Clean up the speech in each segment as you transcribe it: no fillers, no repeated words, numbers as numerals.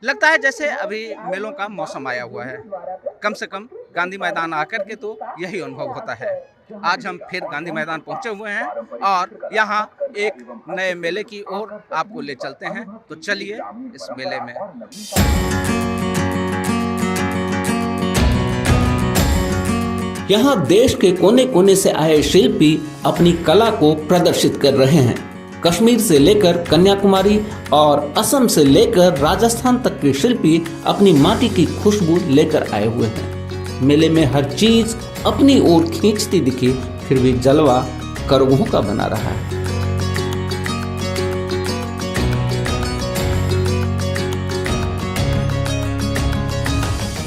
लगता है जैसे अभी मेलों का मौसम आया हुआ है। कम से कम गांधी मैदान आकर के तो यही अनुभव होता है। आज हम फिर गांधी मैदान पहुंचे हुए हैं और यहाँ एक नए मेले की ओर आपको ले चलते हैं। तो चलिए इस मेले में। यहाँ देश के कोने कोने से आए शिल्पी अपनी कला को प्रदर्शित कर रहे हैं। कश्मीर से लेकर कन्याकुमारी और असम से लेकर राजस्थान तक के शिल्पी अपनी माटी की खुशबू लेकर आए हुए हैं। मेले में हर चीज अपनी ओर खींचती दिखी, फिर भी जलवा करगों का बना रहा है।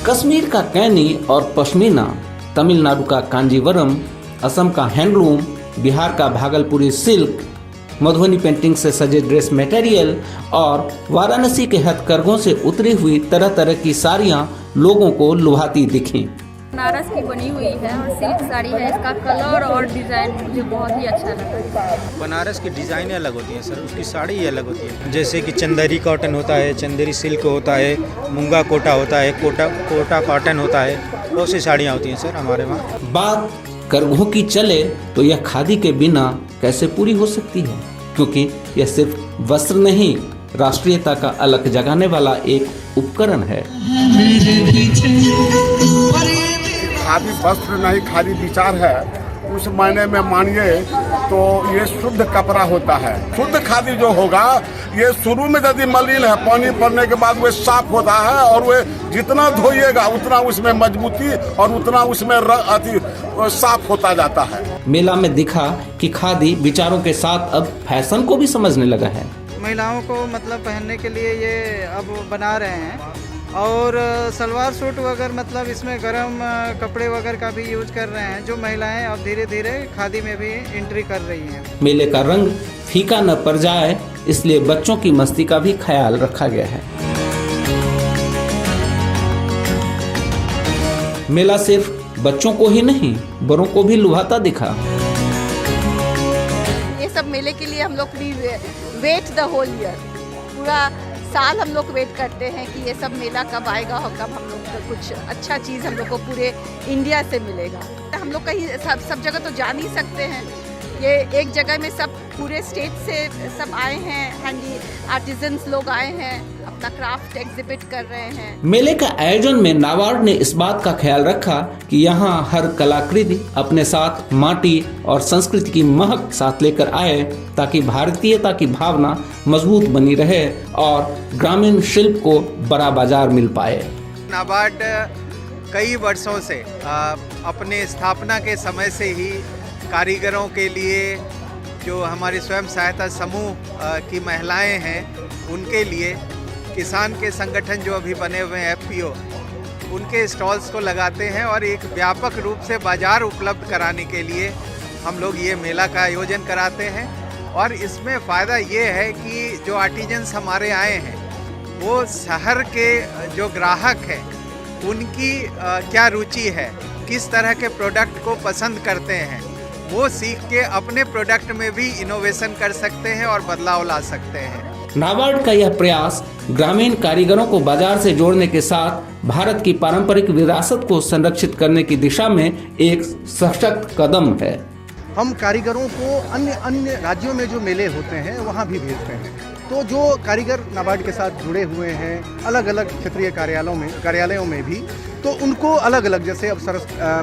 कश्मीर का कैनी और पश्मीना, तमिलनाडु का कांजीवरम, असम का हैंडलूम, बिहार का भागलपुरी सिल्क, मधुबनी पेंटिंग से सजे ड्रेस मटेरियल और वाराणसी के हथकरघों से उतरी हुई तरह तरह की साड़ियाँ लोगों को लुभाती दिखीं। बनारस की बनी हुई है और सिल्क साड़ी है। इसका कलर और डिज़ाइन मुझे बहुत ही अच्छा लगा। बनारस की डिज़ाइनें अलग होती हैं सर, उसकी साड़ी ही अलग होती है। जैसे कि चंदेरी कॉटन होता है, चंदेरी सिल्क होता है, मूंगा कोटा होता है, कोटा कॉटन होता है, बहुत सी साड़ियाँ होती हैं सर हमारे वहाँ। बात करघों की चले तो यह खादी के बिना कैसे पूरी हो सकती है, क्योंकि यह सिर्फ वस्त्र नहीं, राष्ट्रीयता का अलग जगाने वाला एक उपकरण है। खादी वस्त्र नहीं, खादी विचार है। उस मायने में मानिए तो ये शुद्ध कपड़ा होता है। शुद्ध खादी जो होगा, ये शुरू में यदि मलिन है, पानी पड़ने के बाद वो साफ होता है और वो जितना धोइएगा उतना उसमें मजबूती और उतना उसमें साफ होता जाता है। मेला में दिखा कि खादी विचारों के साथ अब फैशन को भी समझने लगा है। महिलाओं को मतलब पहनने के लिए ये अब बना रहे हैं और सलवार सूट वगैरह मतलब इसमें गर्म कपड़े वगैरह का भी यूज कर रहे हैं, जो महिलाएं अब धीरे धीरे खादी में भी एंट्री कर रही हैं। मेले का रंग फीका न पड़ जाए, इसलिए बच्चों की मस्ती का भी ख्याल रखा गया है। मेला सिर्फ बच्चों को ही नहीं, बड़ों को भी लुभाता दिखा। ये सब मेले के लिए हम लोग वेट द होल ईयर, पूरा साल हम लोग वेट करते हैं कि ये सब मेला कब आएगा और कब हम लोग को कुछ अच्छा चीज़ हम लोग को पूरे इंडिया से मिलेगा। हम लोग कहीं सब जगह तो जा नहीं सकते हैं, ये एक जगह में सब पूरे स्टेट से सब आए हैं, हैंडी आर्टिजन्स लोग आए हैं, अपना क्राफ्ट एग्जिबिट कर रहे हैं। मेले का आयोजन में नाबार्ड ने इस बात का ख्याल रखा कि यहाँ हर कलाकृति अपने साथ माटी और संस्कृति की महक साथ लेकर आए, ताकि भारतीयता की भावना मजबूत बनी रहे और ग्रामीण शिल्प को बड़ा बाजार मिल पाए। नाबार्ड कई वर्षों से अपने स्थापना के समय से ही कारीगरों के लिए, जो हमारी स्वयं सहायता समूह की महिलाएं हैं उनके लिए, किसान के संगठन जो अभी बने हुए हैं FPO, उनके स्टॉल्स को लगाते हैं और एक व्यापक रूप से बाजार उपलब्ध कराने के लिए हम लोग ये मेला का आयोजन कराते हैं। और इसमें फ़ायदा ये है कि जो आर्टिजन्स हमारे आए हैं वो शहर के जो ग्राहक हैं उनकी क्या रुचि है, किस तरह के प्रोडक्ट को पसंद करते हैं, वो सीख के अपने प्रोडक्ट में भी इनोवेशन कर सकते हैं और बदलाव ला सकते हैं। नाबार्ड का यह प्रयास ग्रामीण कारीगरों को बाजार से जोड़ने के साथ भारत की पारंपरिक विरासत को संरक्षित करने की दिशा में एक सशक्त कदम है। हम कारीगरों को अन्य राज्यों में जो मेले होते हैं वहाँ भी भेजते हैं। तो जो कारीगर नाबार्ड के साथ जुड़े हुए हैं अलग अलग क्षेत्रीय कार्यालयों में भी, तो उनको अलग अलग, जैसे अब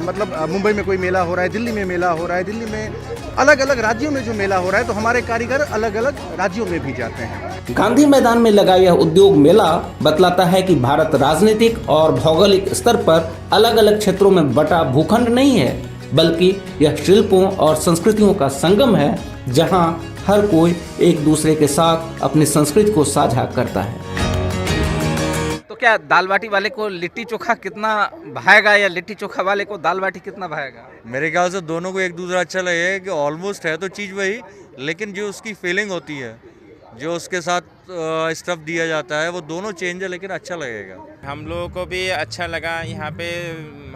मतलब मुंबई में कोई मेला हो रहा है, दिल्ली में मेला हो रहा है, दिल्ली में अलग अलग राज्यों में जो मेला हो रहा है, तो हमारे कारीगर अलग अलग राज्यों में भी जाते हैं। गांधी मैदान में लगा यह उद्योग मेला बतलाता है कि भारत राजनीतिक और भौगोलिक स्तर पर अलग अलग क्षेत्रों में बटा भूखंड नहीं है, बल्कि यह शिल्पों और संस्कृतियों का संगम है, जहां हर कोई एक दूसरे के साथ अपनी संस्कृति को साझा करता है। तो क्या दाल बाटी वाले को लिट्टी चोखा कितना भाएगा या लिट्टी चोखा वाले को दाल बाटी कितना भाएगा? मेरे ख्याल से दोनों को एक दूसरा अच्छा लगेगा कि ऑलमोस्ट है तो चीज़ वही, लेकिन जो उसकी फीलिंग होती है, जो उसके साथ स्टफ दिया जाता है, वो दोनों चेंज है, लेकिन अच्छा लगेगा। हम लोगों को भी अच्छा लगा। यहाँ पे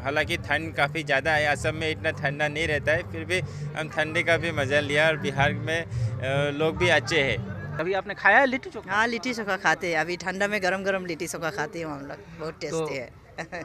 हालांकि ठंड काफ़ी ज़्यादा है, असम में इतना ठंडा नहीं रहता है, फिर भी हम ठंडे का भी मज़ा लिया और बिहार में लोग भी अच्छे हैं। कभी आपने खाया है लिट्टी चोखा? हाँ लिट्टी चोखा खाते हैं, अभी ठंडा में गरम गरम लिट्टी चोखा खाते हैं हम लोग, बहुत टेस्टी है।